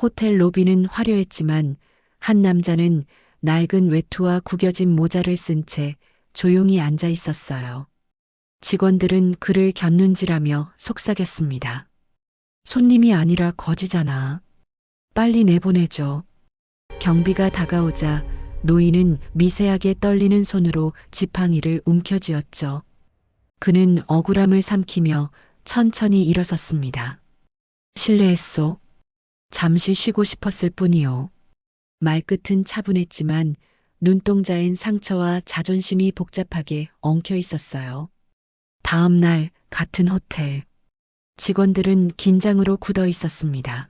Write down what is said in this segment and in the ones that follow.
호텔 로비는 화려했지만 한 남자는 낡은 외투와 구겨진 모자를 쓴 채 조용히 앉아 있었어요. 직원들은 그를 곁눈질하며 속삭였습니다. 손님이 아니라 거지잖아. 빨리 내보내줘. 경비가 다가오자 노인은 미세하게 떨리는 손으로 지팡이를 움켜쥐었죠. 그는 억울함을 삼키며 천천히 일어섰습니다. 실례했소. 잠시 쉬고 싶었을 뿐이요. 말끝은 차분했지만 눈동자엔 상처와 자존심이 복잡하게 엉켜 있었어요. 다음 날 같은 호텔. 직원들은 긴장으로 굳어 있었습니다.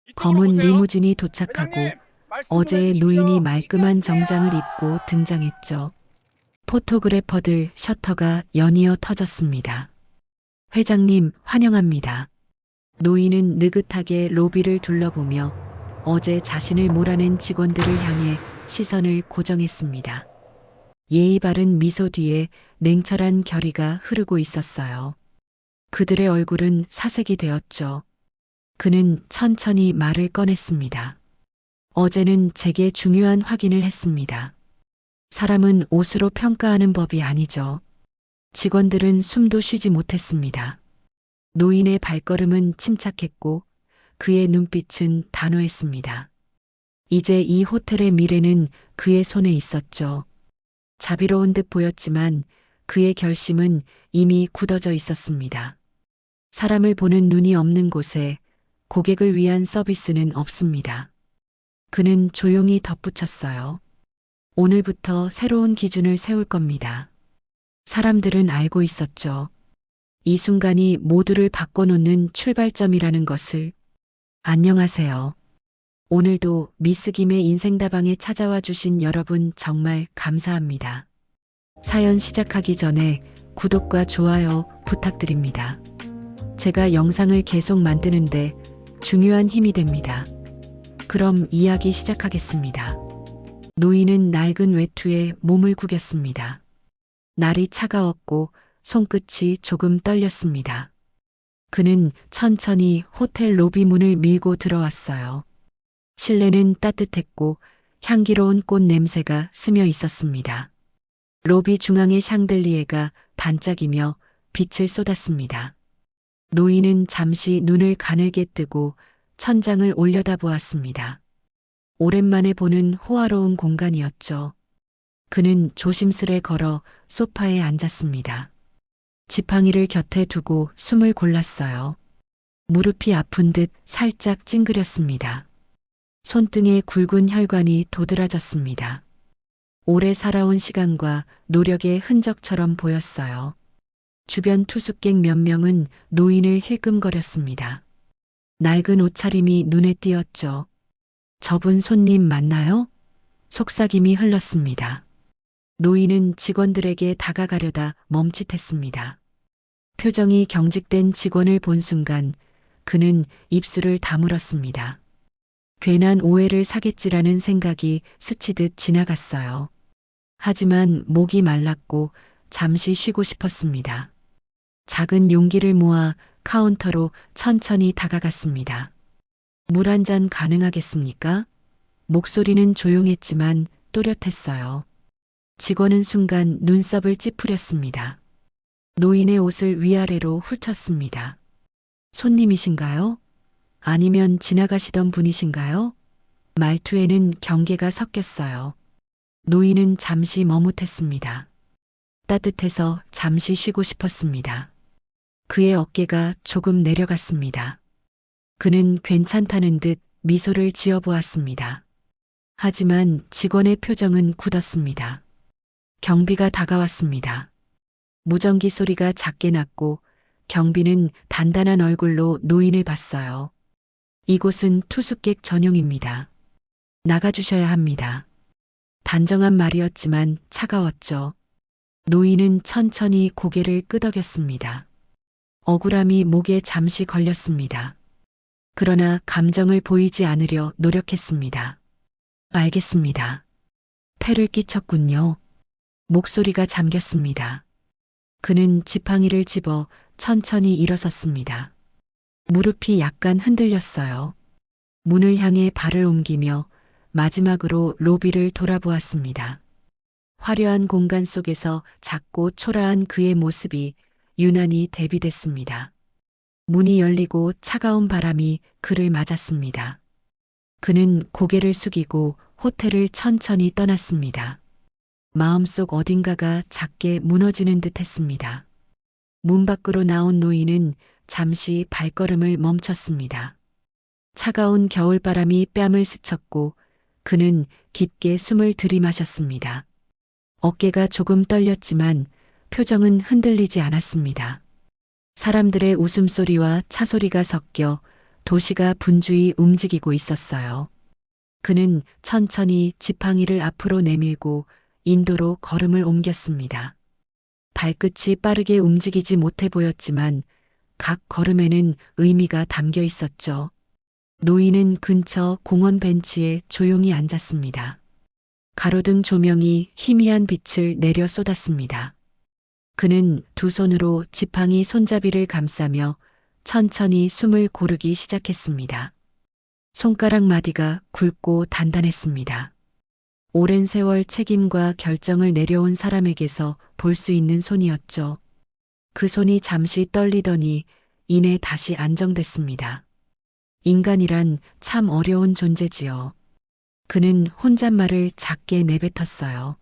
이쪽으로 검은 보세요. 리무진이 도착하고 회장님, 말씀 좀 어제의 해주십시오. 노인이 말끔한 얘기하세요. 정장을 입고 등장했죠. 포토그래퍼들 셔터가 연이어 터졌습니다. 회장님, 환영합니다. 노인은 느긋하게 로비를 둘러보며 어제 자신을 몰아낸 직원들을 향해 시선을 고정했습니다. 예의 바른 미소 뒤에 냉철한 결의가 흐르고 있었어요. 그들의 얼굴은 사색이 되었죠. 그는 천천히 말을 꺼냈습니다. 어제는 제게 중요한 확인을 했습니다. 사람은 옷으로 평가하는 법이 아니죠. 직원들은 숨도 쉬지 못했습니다. 노인의 발걸음은 침착했고 그의 눈빛은 단호했습니다. 이제 이 호텔의 미래는 그의 손에 있었죠. 자비로운 듯 보였지만 그의 결심은 이미 굳어져 있었습니다. 사람을 보는 눈이 없는 곳에 고객을 위한 서비스는 없습니다. 그는 조용히 덧붙였어요. 오늘부터 새로운 기준을 세울 겁니다. 사람들은 알고 있었죠. 이 순간이 모두를 바꿔놓는 출발점이라는 것을. 안녕하세요. 오늘도 미스 김의 인생다방에 찾아와 주신 여러분 정말 감사합니다. 사연 시작하기 전에 구독과 좋아요 부탁드립니다. 제가 영상을 계속 만드는데 중요한 힘이 됩니다. 그럼 이야기 시작하겠습니다. 노인은 낡은 외투에 몸을 구겼습니다. 날이 차가웠고 손끝이 조금 떨렸습니다. 그는 천천히 호텔 로비 문을 밀고 들어왔어요. 실내는 따뜻했고 향기로운 꽃 냄새가 스며 있었습니다. 로비 중앙의 샹들리에가 반짝이며 빛을 쏟았습니다. 노인은 잠시 눈을 가늘게 뜨고 천장을 올려다보았습니다. 오랜만에 보는 호화로운 공간이었죠. 그는 조심스레 걸어 소파에 앉았습니다. 지팡이를 곁에 두고 숨을 골랐어요. 무릎이 아픈 듯 살짝 찡그렸습니다. 손등에 굵은 혈관이 도드라졌습니다. 오래 살아온 시간과 노력의 흔적처럼 보였어요. 주변 투숙객 몇 명은 노인을 힐끔거렸습니다. 낡은 옷차림이 눈에 띄었죠. 저분 손님 맞나요? 속삭임이 흘렀습니다. 노인은 직원들에게 다가가려다 멈칫했습니다. 표정이 경직된 직원을 본 순간 그는 입술을 다물었습니다. 괜한 오해를 사겠지라는 생각이 스치듯 지나갔어요. 하지만 목이 말랐고 잠시 쉬고 싶었습니다. 작은 용기를 모아 카운터로 천천히 다가갔습니다. 물 한 잔 가능하겠습니까? 목소리는 조용했지만 또렷했어요. 직원은 순간 눈썹을 찌푸렸습니다. 노인의 옷을 위아래로 훑었습니다. 손님이신가요? 아니면 지나가시던 분이신가요? 말투에는 경계가 섞였어요. 노인은 잠시 머뭇했습니다. 따뜻해서 잠시 쉬고 싶었습니다. 그의 어깨가 조금 내려갔습니다. 그는 괜찮다는 듯 미소를 지어보았습니다. 하지만 직원의 표정은 굳었습니다. 경비가 다가왔습니다. 무전기 소리가 작게 났고 경비는 단단한 얼굴로 노인을 봤어요. 이곳은 투숙객 전용입니다. 나가주셔야 합니다. 단정한 말이었지만 차가웠죠. 노인은 천천히 고개를 끄덕였습니다. 억울함이 목에 잠시 걸렸습니다. 그러나 감정을 보이지 않으려 노력했습니다. 알겠습니다. 패를 끼쳤군요. 목소리가 잠겼습니다. 그는 지팡이를 집어 천천히 일어섰습니다. 무릎이 약간 흔들렸어요. 문을 향해 발을 옮기며 마지막으로 로비를 돌아보았습니다. 화려한 공간 속에서 작고 초라한 그의 모습이 유난히 대비됐습니다. 문이 열리고 차가운 바람이 그를 맞았습니다. 그는 고개를 숙이고 호텔을 천천히 떠났습니다. 마음속 어딘가가 작게 무너지는 듯 했습니다. 문 밖으로 나온 노인은 잠시 발걸음을 멈췄습니다. 차가운 겨울바람이 뺨을 스쳤고 그는 깊게 숨을 들이마셨습니다. 어깨가 조금 떨렸지만 표정은 흔들리지 않았습니다. 사람들의 웃음소리와 차소리가 섞여 도시가 분주히 움직이고 있었어요. 그는 천천히 지팡이를 앞으로 내밀고 인도로 걸음을 옮겼습니다. 발끝이 빠르게 움직이지 못해 보였지만 각 걸음에는 의미가 담겨 있었죠. 노인은 근처 공원 벤치에 조용히 앉았습니다. 가로등 조명이 희미한 빛을 내려 쏟았습니다. 그는 두 손으로 지팡이 손잡이를 감싸며 천천히 숨을 고르기 시작했습니다. 손가락 마디가 굵고 단단했습니다. 오랜 세월 책임과 결정을 내려온 사람에게서 볼 수 있는 손이었죠. 그 손이 잠시 떨리더니 이내 다시 안정됐습니다. 인간이란 참 어려운 존재지요. 그는 혼잣말을 작게 내뱉었어요.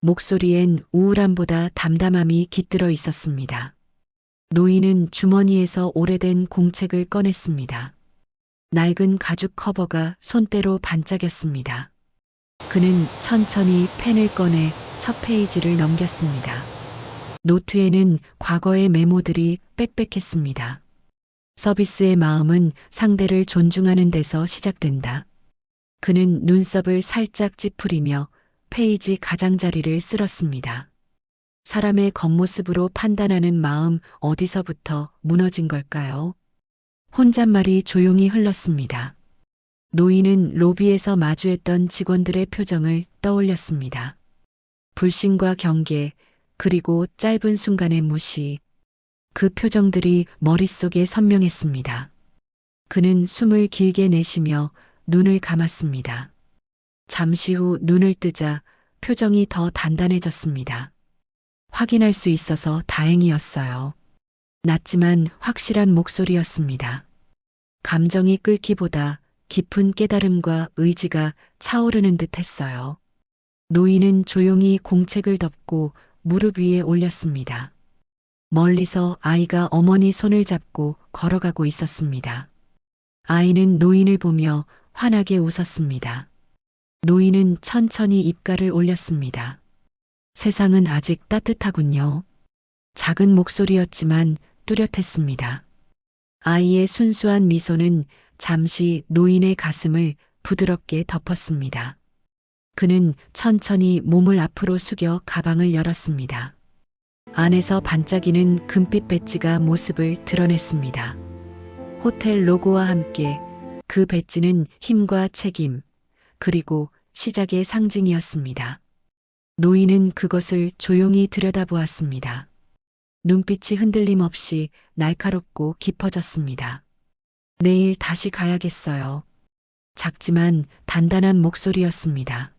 목소리엔 우울함보다 담담함이 깃들어 있었습니다. 노인은 주머니에서 오래된 공책을 꺼냈습니다. 낡은 가죽 커버가 손때로 반짝였습니다. 그는 천천히 펜을 꺼내 첫 페이지를 넘겼습니다. 노트에는 과거의 메모들이 빽빽했습니다. 서비스의 마음은 상대를 존중하는 데서 시작된다. 그는 눈썹을 살짝 찌푸리며 페이지 가장자리를 쓸었습니다. 사람의 겉모습으로 판단하는 마음 어디서부터 무너진 걸까요? 혼잣말이 조용히 흘렀습니다. 노인은 로비에서 마주했던 직원들의 표정을 떠올렸습니다. 불신과 경계, 그리고 짧은 순간의 무시. 그 표정들이 머릿속에 선명했습니다. 그는 숨을 길게 내쉬며 눈을 감았습니다. 잠시 후 눈을 뜨자 표정이 더 단단해졌습니다. 확인할 수 있어서 다행이었어요. 낮지만 확실한 목소리였습니다. 감정이 끓기보다 깊은 깨달음과 의지가 차오르는 듯 했어요. 노인은 조용히 공책을 덮고 무릎 위에 올렸습니다. 멀리서 아이가 어머니 손을 잡고 걸어가고 있었습니다. 아이는 노인을 보며 환하게 웃었습니다. 노인은 천천히 입가를 올렸습니다. 세상은 아직 따뜻하군요. 작은 목소리였지만 뚜렷했습니다. 아이의 순수한 미소는 잠시 노인의 가슴을 부드럽게 덮었습니다. 그는 천천히 몸을 앞으로 숙여 가방을 열었습니다. 안에서 반짝이는 금빛 배지가 모습을 드러냈습니다. 호텔 로고와 함께 그 배지는 힘과 책임, 그리고 시작의 상징이었습니다. 노인은 그것을 조용히 들여다보았습니다. 눈빛이 흔들림 없이 날카롭고 깊어졌습니다. 내일 다시 가야겠어요. 작지만 단단한 목소리였습니다.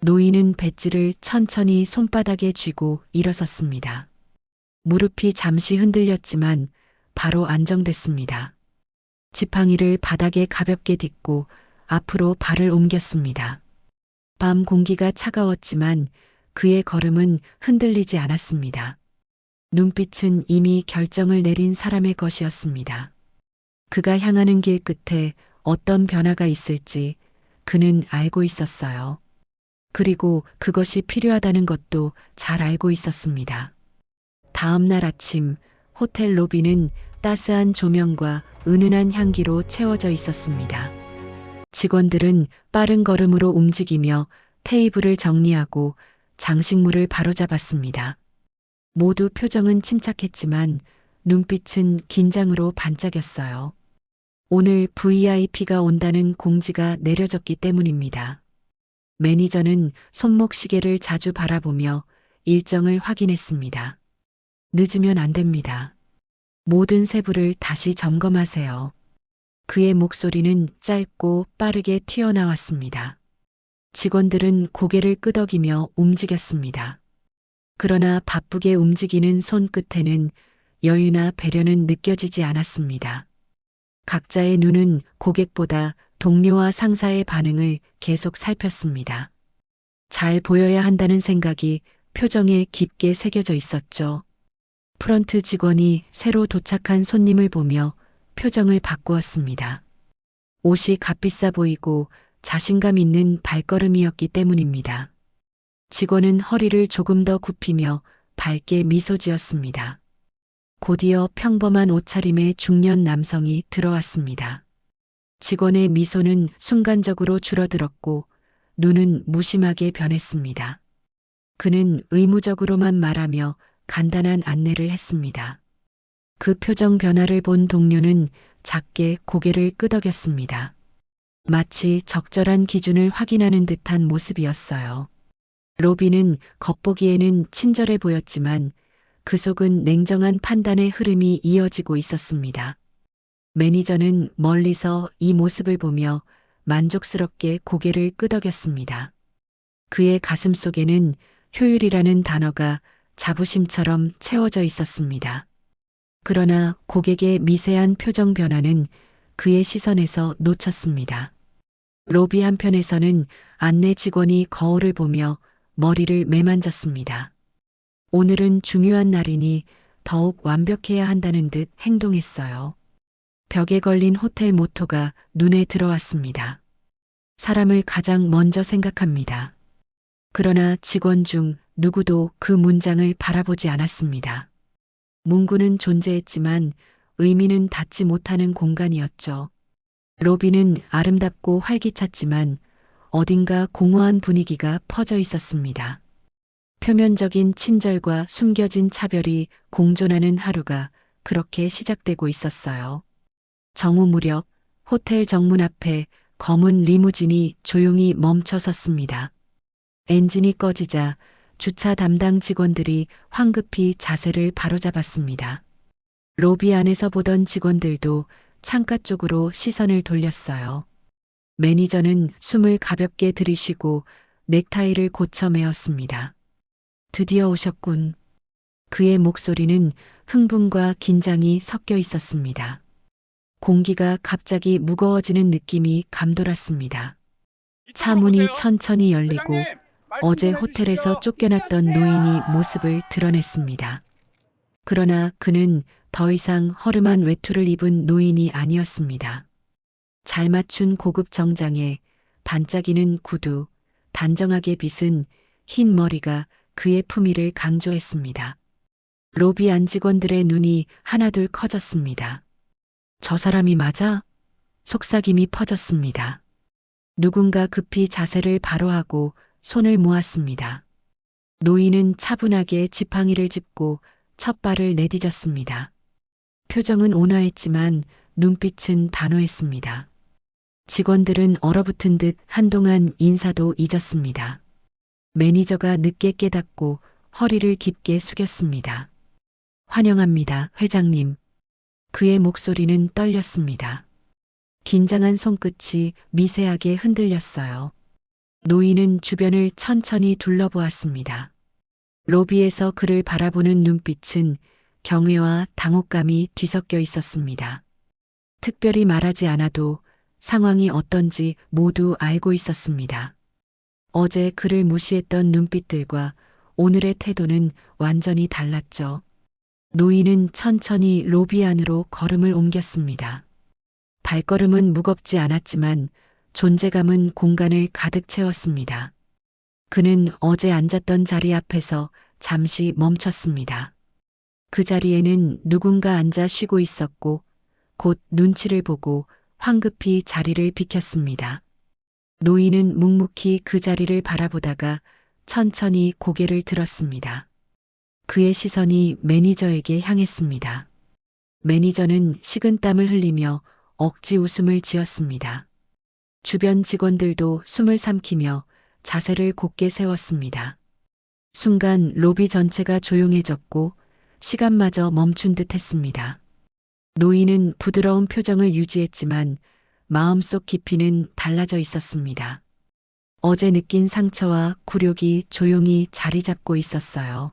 노인은 배지를 천천히 손바닥에 쥐고 일어섰습니다. 무릎이 잠시 흔들렸지만 바로 안정됐습니다. 지팡이를 바닥에 가볍게 딛고 앞으로 발을 옮겼습니다. 밤 공기가 차가웠지만 그의 걸음은 흔들리지 않았습니다. 눈빛은 이미 결정을 내린 사람의 것이었습니다. 그가 향하는 길 끝에 어떤 변화가 있을지 그는 알고 있었어요. 그리고 그것이 필요하다는 것도 잘 알고 있었습니다. 다음 날 아침 호텔 로비는 따스한 조명과 은은한 향기로 채워져 있었습니다. 직원들은 빠른 걸음으로 움직이며 테이블을 정리하고 장식물을 바로잡았습니다. 모두 표정은 침착했지만 눈빛은 긴장으로 반짝였어요. 오늘 VIP가 온다는 공지가 내려졌기 때문입니다. 매니저는 손목시계를 자주 바라보며 일정을 확인했습니다. 늦으면 안 됩니다. 모든 세부를 다시 점검하세요. 그의 목소리는 짧고 빠르게 튀어나왔습니다. 직원들은 고개를 끄덕이며 움직였습니다. 그러나 바쁘게 움직이는 손끝에는 여유나 배려는 느껴지지 않았습니다. 각자의 눈은 고객보다 동료와 상사의 반응을 계속 살폈습니다. 잘 보여야 한다는 생각이 표정에 깊게 새겨져 있었죠. 프런트 직원이 새로 도착한 손님을 보며 표정을 바꾸었습니다. 옷이 값비싸 보이고 자신감 있는 발걸음이었기 때문입니다. 직원은 허리를 조금 더 굽히며 밝게 미소 지었습니다. 곧이어 평범한 옷차림의 중년 남성이 들어왔습니다. 직원의 미소는 순간적으로 줄어들었고 눈은 무심하게 변했습니다. 그는 의무적으로만 말하며 간단한 안내를 했습니다. 그 표정 변화를 본 동료는 작게 고개를 끄덕였습니다. 마치 적절한 기준을 확인하는 듯한 모습이었어요. 로비는 겉보기에는 친절해 보였지만 그 속은 냉정한 판단의 흐름이 이어지고 있었습니다. 매니저는 멀리서 이 모습을 보며 만족스럽게 고개를 끄덕였습니다. 그의 가슴 속에는 효율이라는 단어가 자부심처럼 채워져 있었습니다. 그러나 고객의 미세한 표정 변화는 그의 시선에서 놓쳤습니다. 로비 한편에서는 안내 직원이 거울을 보며 머리를 매만졌습니다. 오늘은 중요한 날이니 더욱 완벽해야 한다는 듯 행동했어요. 벽에 걸린 호텔 모토가 눈에 들어왔습니다. 사람을 가장 먼저 생각합니다. 그러나 직원 중 누구도 그 문장을 바라보지 않았습니다. 문구는 존재했지만 의미는 닿지 못하는 공간이었죠. 로비는 아름답고 활기찼지만 어딘가 공허한 분위기가 퍼져 있었습니다. 표면적인 친절과 숨겨진 차별이 공존하는 하루가 그렇게 시작되고 있었어요. 정오 무렵 호텔 정문 앞에 검은 리무진이 조용히 멈춰 섰습니다. 엔진이 꺼지자 주차 담당 직원들이 황급히 자세를 바로잡았습니다. 로비 안에서 보던 직원들도 창가 쪽으로 시선을 돌렸어요. 매니저는 숨을 가볍게 들이쉬고 넥타이를 고쳐 매었습니다. 드디어 오셨군. 그의 목소리는 흥분과 긴장이 섞여 있었습니다. 공기가 갑자기 무거워지는 느낌이 감돌았습니다. 차 문이 천천히 열리고 어제 호텔에서 쫓겨났던 노인이 모습을 드러냈습니다. 그러나 그는 더 이상 허름한 외투를 입은 노인이 아니었습니다. 잘 맞춘 고급 정장에 반짝이는 구두, 단정하게 빗은 흰 머리가 그의 품위를 강조했습니다. 로비 안 직원들의 눈이 하나둘 커졌습니다. 저 사람이 맞아? 속삭임이 퍼졌습니다. 누군가 급히 자세를 바로하고 손을 모았습니다. 노인은 차분하게 지팡이를 짚고 첫 발을 내디뎠습니다. 표정은 온화했지만 눈빛은 단호했습니다. 직원들은 얼어붙은 듯 한동안 인사도 잊었습니다. 매니저가 늦게 깨닫고 허리를 깊게 숙였습니다. 환영합니다, 회장님. 그의 목소리는 떨렸습니다. 긴장한 손끝이 미세하게 흔들렸어요. 노인은 주변을 천천히 둘러보았습니다. 로비에서 그를 바라보는 눈빛은 경외와 당혹감이 뒤섞여 있었습니다. 특별히 말하지 않아도 상황이 어떤지 모두 알고 있었습니다. 어제 그를 무시했던 눈빛들과 오늘의 태도는 완전히 달랐죠. 노인은 천천히 로비 안으로 걸음을 옮겼습니다. 발걸음은 무겁지 않았지만 존재감은 공간을 가득 채웠습니다. 그는 어제 앉았던 자리 앞에서 잠시 멈췄습니다. 그 자리에는 누군가 앉아 쉬고 있었고 곧 눈치를 보고 황급히 자리를 비켰습니다. 노인은 묵묵히 그 자리를 바라보다가 천천히 고개를 들었습니다. 그의 시선이 매니저에게 향했습니다. 매니저는 식은땀을 흘리며 억지 웃음을 지었습니다. 주변 직원들도 숨을 삼키며 자세를 곧게 세웠습니다. 순간 로비 전체가 조용해졌고 시간마저 멈춘 듯 했습니다. 노인은 부드러운 표정을 유지했지만 마음속 깊이는 달라져 있었습니다. 어제 느낀 상처와 굴욕이 조용히 자리 잡고 있었어요.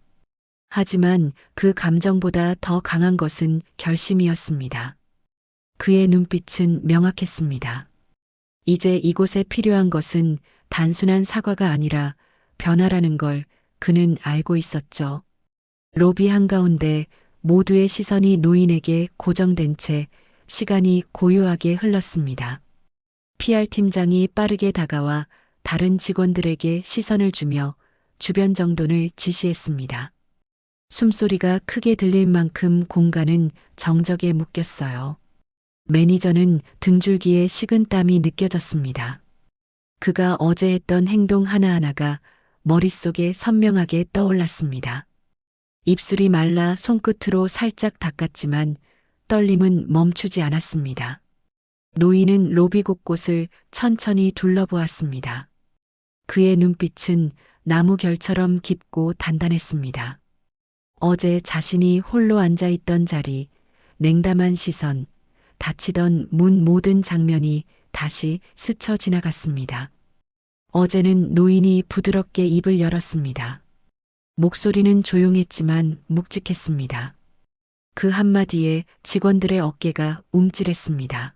하지만 그 감정보다 더 강한 것은 결심이었습니다. 그의 눈빛은 명확했습니다. 이제 이곳에 필요한 것은 단순한 사과가 아니라 변화라는 걸 그는 알고 있었죠. 로비 한가운데 모두의 시선이 노인에게 고정된 채 시간이 고요하게 흘렀습니다. PR 팀장이 빠르게 다가와 다른 직원들에게 시선을 주며 주변 정돈을 지시했습니다. 숨소리가 크게 들릴 만큼 공간은 정적에 묶였어요. 매니저는 등줄기에 식은땀이 느껴졌습니다. 그가 어제 했던 행동 하나하나가 머릿속에 선명하게 떠올랐습니다. 입술이 말라 손끝으로 살짝 닦았지만 떨림은 멈추지 않았습니다. 노인은 로비 곳곳을 천천히 둘러보았습니다. 그의 눈빛은 나무 결처럼 깊고 단단했습니다. 어제 자신이 홀로 앉아있던 자리, 냉담한 시선, 닫히던 문 모든 장면이 다시 스쳐 지나갔습니다. 어제는 노인이 부드럽게 입을 열었습니다. 목소리는 조용했지만 묵직했습니다. 그 한마디에 직원들의 어깨가 움찔했습니다.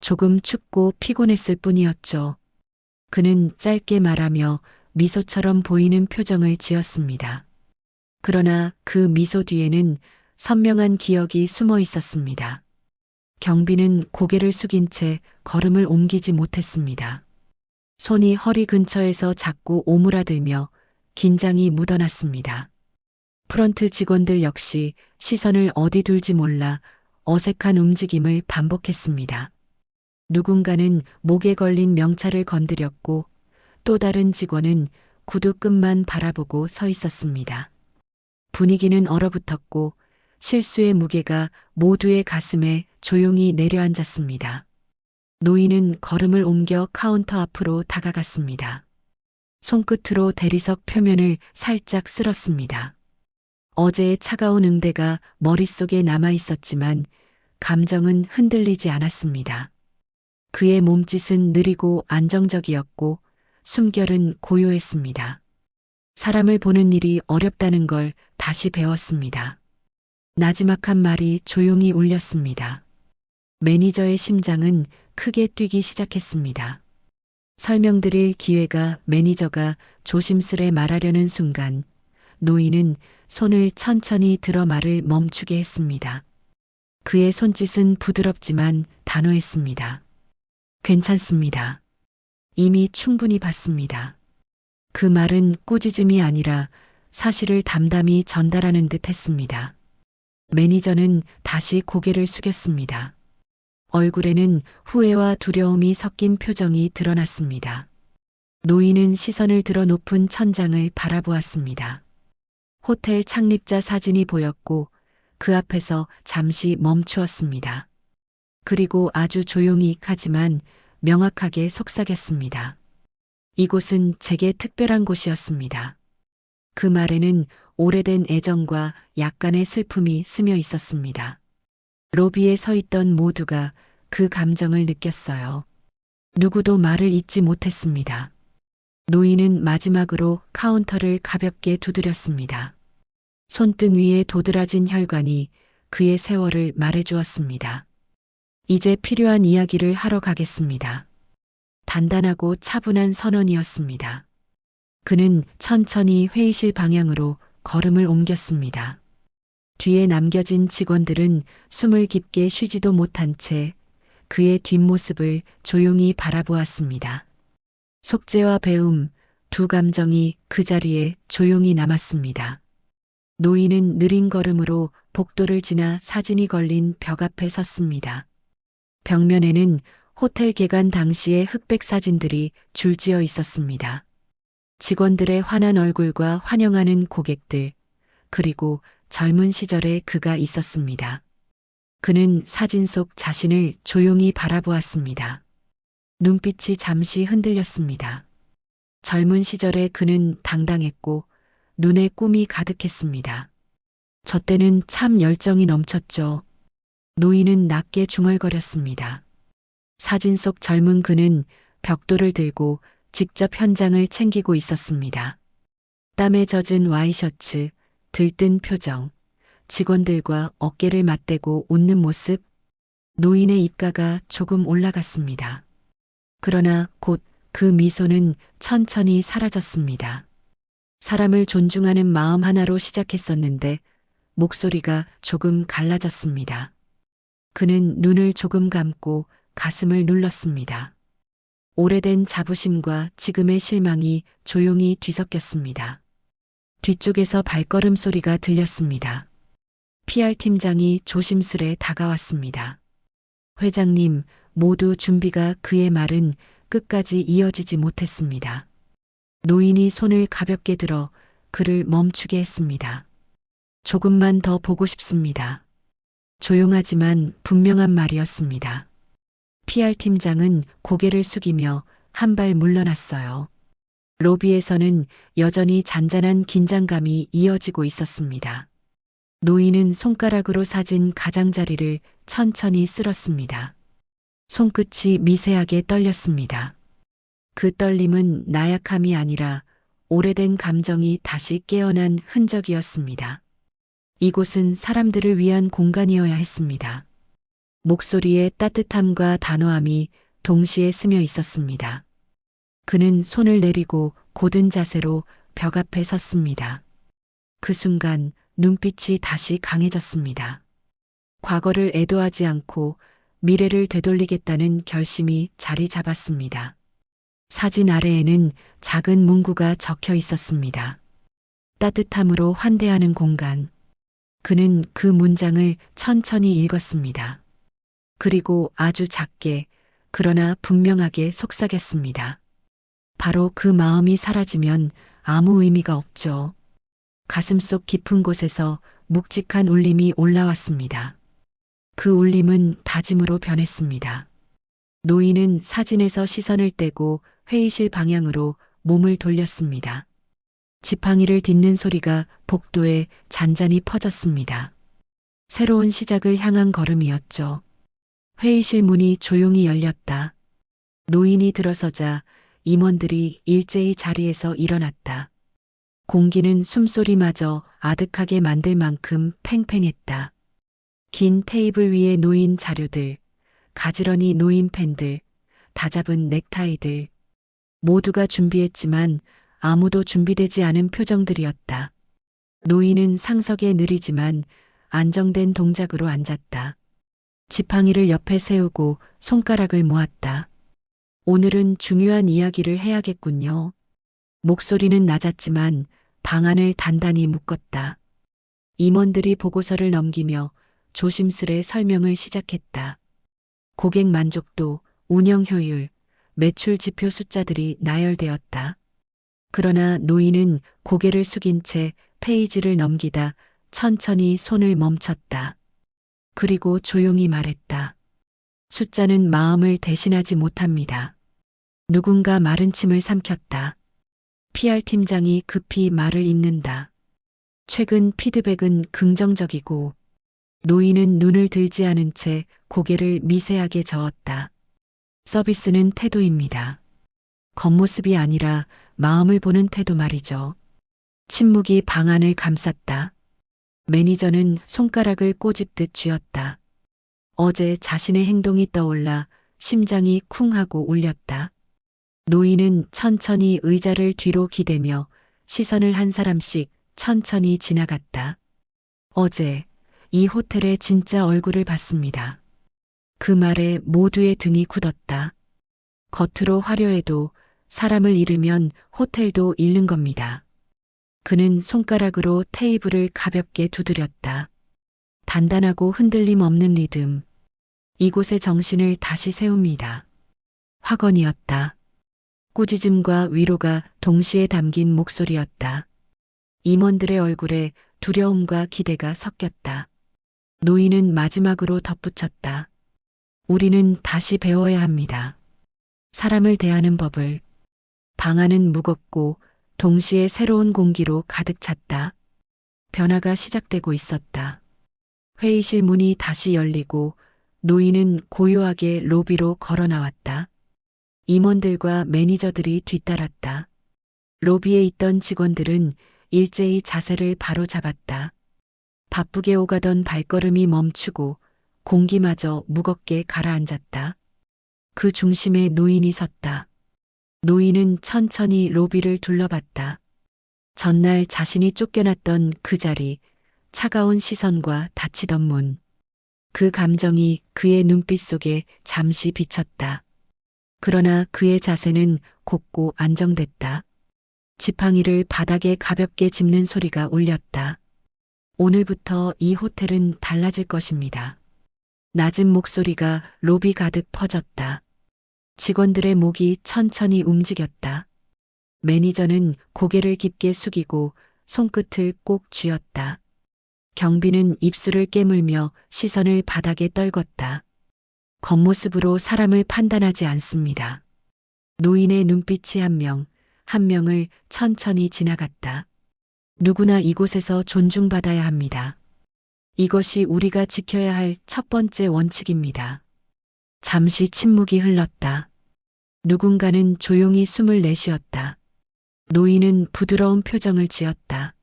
조금 춥고 피곤했을 뿐이었죠. 그는 짧게 말하며 미소처럼 보이는 표정을 지었습니다. 그러나 그 미소 뒤에는 선명한 기억이 숨어 있었습니다. 경비는 고개를 숙인 채 걸음을 옮기지 못했습니다. 손이 허리 근처에서 자꾸 오므라들며 긴장이 묻어났습니다. 프런트 직원들 역시 시선을 어디 둘지 몰라 어색한 움직임을 반복했습니다. 누군가는 목에 걸린 명찰을 건드렸고 또 다른 직원은 구두 끝만 바라보고 서 있었습니다. 분위기는 얼어붙었고 실수의 무게가 모두의 가슴에 조용히 내려앉았습니다. 노인은 걸음을 옮겨 카운터 앞으로 다가갔습니다. 손끝으로 대리석 표면을 살짝 쓸었습니다. 어제의 차가운 응대가 머릿속에 남아 있었지만 감정은 흔들리지 않았습니다. 그의 몸짓은 느리고 안정적이었고 숨결은 고요했습니다. 사람을 보는 일이 어렵다는 걸 다시 배웠습니다. 나지막한 말이 조용히 울렸습니다. 매니저의 심장은 크게 뛰기 시작했습니다. 설명드릴 기회가 매니저가 조심스레 말하려는 순간 노인은 손을 천천히 들어 말을 멈추게 했습니다. 그의 손짓은 부드럽지만 단호했습니다. 괜찮습니다. 이미 충분히 봤습니다. 그 말은 꾸짖음이 아니라 사실을 담담히 전달하는 듯 했습니다. 매니저는 다시 고개를 숙였습니다. 얼굴에는 후회와 두려움이 섞인 표정이 드러났습니다. 노인은 시선을 들어 높은 천장을 바라보았습니다. 호텔 창립자 사진이 보였고 그 앞에서 잠시 멈추었습니다. 그리고 아주 조용히 하지만 명확하게 속삭였습니다. 이곳은 제게 특별한 곳이었습니다. 그 말에는 오래된 애정과 약간의 슬픔이 스며 있었습니다. 로비에 서 있던 모두가 그 감정을 느꼈어요. 누구도 말을 잇지 못했습니다. 노인은 마지막으로 카운터를 가볍게 두드렸습니다. 손등 위에 도드라진 혈관이 그의 세월을 말해주었습니다. 이제 필요한 이야기를 하러 가겠습니다. 단단하고 차분한 선언이었습니다. 그는 천천히 회의실 방향으로 걸음을 옮겼습니다. 뒤에 남겨진 직원들은 숨을 깊게 쉬지도 못한 채 그의 뒷모습을 조용히 바라보았습니다. 속죄와 배움, 두 감정이 그 자리에 조용히 남았습니다. 노인은 느린 걸음으로 복도를 지나 사진이 걸린 벽 앞에 섰습니다. 벽면에는 호텔 개관 당시의 흑백 사진들이 줄지어 있었습니다. 직원들의 환한 얼굴과 환영하는 고객들, 그리고 젊은 시절의 그가 있었습니다. 그는 사진 속 자신을 조용히 바라보았습니다. 눈빛이 잠시 흔들렸습니다. 젊은 시절의 그는 당당했고 눈에 꿈이 가득했습니다. 저 때는 참 열정이 넘쳤죠. 노인은 낮게 중얼거렸습니다. 사진 속 젊은 그는 벽돌을 들고 직접 현장을 챙기고 있었습니다. 땀에 젖은 와이셔츠, 들뜬 표정, 직원들과 어깨를 맞대고 웃는 모습, 노인의 입가가 조금 올라갔습니다. 그러나 곧 그 미소는 천천히 사라졌습니다. 사람을 존중하는 마음 하나로 시작했었는데 목소리가 조금 갈라졌습니다. 그는 눈을 조금 감고 가슴을 눌렀습니다. 오래된 자부심과 지금의 실망이 조용히 뒤섞였습니다. 뒤쪽에서 발걸음 소리가 들렸습니다. PR 팀장이 조심스레 다가왔습니다. 회장님, 모두 준비가 그의 말은 끝까지 이어지지 못했습니다. 노인이 손을 가볍게 들어 그를 멈추게 했습니다. 조금만 더 보고 싶습니다. 조용하지만 분명한 말이었습니다. PR 팀장은 고개를 숙이며 한 발 물러났어요. 로비에서는 여전히 잔잔한 긴장감이 이어지고 있었습니다. 노인은 손가락으로 사진 가장자리를 천천히 쓸었습니다. 손끝이 미세하게 떨렸습니다. 그 떨림은 나약함이 아니라 오래된 감정이 다시 깨어난 흔적이었습니다. 이곳은 사람들을 위한 공간이어야 했습니다. 목소리의 따뜻함과 단호함이 동시에 스며 있었습니다. 그는 손을 내리고 곧은 자세로 벽 앞에 섰습니다. 그 순간 눈빛이 다시 강해졌습니다. 과거를 애도하지 않고 미래를 되돌리겠다는 결심이 자리 잡았습니다. 사진 아래에는 작은 문구가 적혀 있었습니다. 따뜻함으로 환대하는 공간. 그는 그 문장을 천천히 읽었습니다. 그리고 아주 작게, 그러나 분명하게 속삭였습니다. 바로 그 마음이 사라지면 아무 의미가 없죠. 가슴속 깊은 곳에서 묵직한 울림이 올라왔습니다. 그 울림은 다짐으로 변했습니다. 노인은 사진에서 시선을 떼고 회의실 방향으로 몸을 돌렸습니다. 지팡이를 딛는 소리가 복도에 잔잔히 퍼졌습니다. 새로운 시작을 향한 걸음이었죠. 회의실 문이 조용히 열렸다. 노인이 들어서자 임원들이 일제히 자리에서 일어났다. 공기는 숨소리마저 아득하게 만들 만큼 팽팽했다. 긴 테이블 위에 놓인 자료들, 가지런히 놓인 펜들, 다잡은 넥타이들, 모두가 준비했지만 아무도 준비되지 않은 표정들이었다. 노인은 상석에 느리지만 안정된 동작으로 앉았다. 지팡이를 옆에 세우고 손가락을 모았다. 오늘은 중요한 이야기를 해야겠군요. 목소리는 낮았지만 방안을 단단히 묶었다. 임원들이 보고서를 넘기며 조심스레 설명을 시작했다. 고객 만족도, 운영 효율, 매출 지표 숫자들이 나열되었다. 그러나 노인은 고개를 숙인 채 페이지를 넘기다 천천히 손을 멈췄다. 그리고 조용히 말했다. 숫자는 마음을 대신하지 못합니다. 누군가 마른 침을 삼켰다. PR 팀장이 급히 말을 잇는다. 최근 피드백은 긍정적이고 노인은 눈을 들지 않은 채 고개를 미세하게 저었다. 서비스는 태도입니다. 겉모습이 아니라 마음을 보는 태도 말이죠. 침묵이 방안을 감쌌다. 매니저는 손가락을 꼬집듯 쥐었다. 어제 자신의 행동이 떠올라 심장이 쿵 하고 울렸다. 노인은 천천히 의자를 뒤로 기대며 시선을 한 사람씩 천천히 지나갔다. 어제 이 호텔의 진짜 얼굴을 봤습니다. 그 말에 모두의 등이 굳었다. 겉으로 화려해도 사람을 잃으면 호텔도 잃는 겁니다. 그는 손가락으로 테이블을 가볍게 두드렸다. 단단하고 흔들림 없는 리듬. 이곳의 정신을 다시 세웁니다. 확언이었다. 꾸짖음과 위로가 동시에 담긴 목소리였다. 임원들의 얼굴에 두려움과 기대가 섞였다. 노인은 마지막으로 덧붙였다. 우리는 다시 배워야 합니다. 사람을 대하는 법을. 방안은 무겁고 동시에 새로운 공기로 가득 찼다. 변화가 시작되고 있었다. 회의실 문이 다시 열리고 노인은 고요하게 로비로 걸어 나왔다. 임원들과 매니저들이 뒤따랐다. 로비에 있던 직원들은 일제히 자세를 바로 잡았다. 바쁘게 오가던 발걸음이 멈추고 공기마저 무겁게 가라앉았다. 그 중심에 노인이 섰다. 노인은 천천히 로비를 둘러봤다. 전날 자신이 쫓겨났던 그 자리, 차가운 시선과 닫히던 문. 그 감정이 그의 눈빛 속에 잠시 비쳤다. 그러나 그의 자세는 곧고 안정됐다. 지팡이를 바닥에 가볍게 짚는 소리가 울렸다. 오늘부터 이 호텔은 달라질 것입니다. 낮은 목소리가 로비 가득 퍼졌다. 직원들의 목이 천천히 움직였다. 매니저는 고개를 깊게 숙이고 손끝을 꼭 쥐었다. 경비는 입술을 깨물며 시선을 바닥에 떨궜다. 겉모습으로 사람을 판단하지 않습니다. 노인의 눈빛이 한 명을 천천히 지나갔다. 누구나 이곳에서 존중받아야 합니다. 이것이 우리가 지켜야 할 첫 번째 원칙입니다. 잠시 침묵이 흘렀다. 누군가는 조용히 숨을 내쉬었다. 노인은 부드러운 표정을 지었다.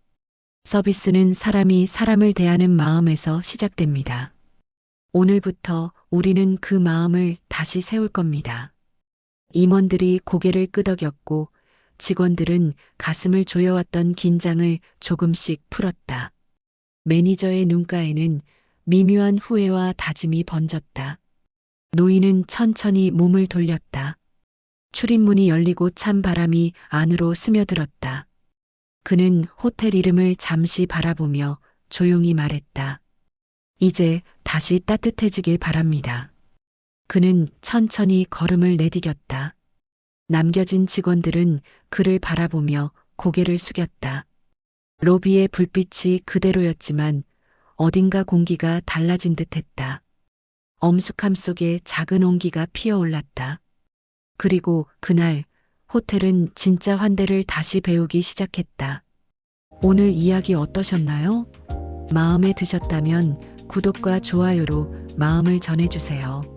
서비스는 사람이 사람을 대하는 마음에서 시작됩니다. 오늘부터 우리는 그 마음을 다시 세울 겁니다. 임원들이 고개를 끄덕였고 직원들은 가슴을 조여왔던 긴장을 조금씩 풀었다. 매니저의 눈가에는 미묘한 후회와 다짐이 번졌다. 노인은 천천히 몸을 돌렸다. 출입문이 열리고 찬 바람이 안으로 스며들었다. 그는 호텔 이름을 잠시 바라보며 조용히 말했다. 이제 다시 따뜻해지길 바랍니다. 그는 천천히 걸음을 내디뎠다. 남겨진 직원들은 그를 바라보며 고개를 숙였다. 로비의 불빛이 그대로였지만 어딘가 공기가 달라진 듯했다. 엄숙함 속에 작은 온기가 피어올랐다. 그리고 그날 호텔은 진짜 환대를 다시 배우기 시작했다. 오늘 이야기 어떠셨나요? 마음에 드셨다면 구독과 좋아요로 마음을 전해주세요.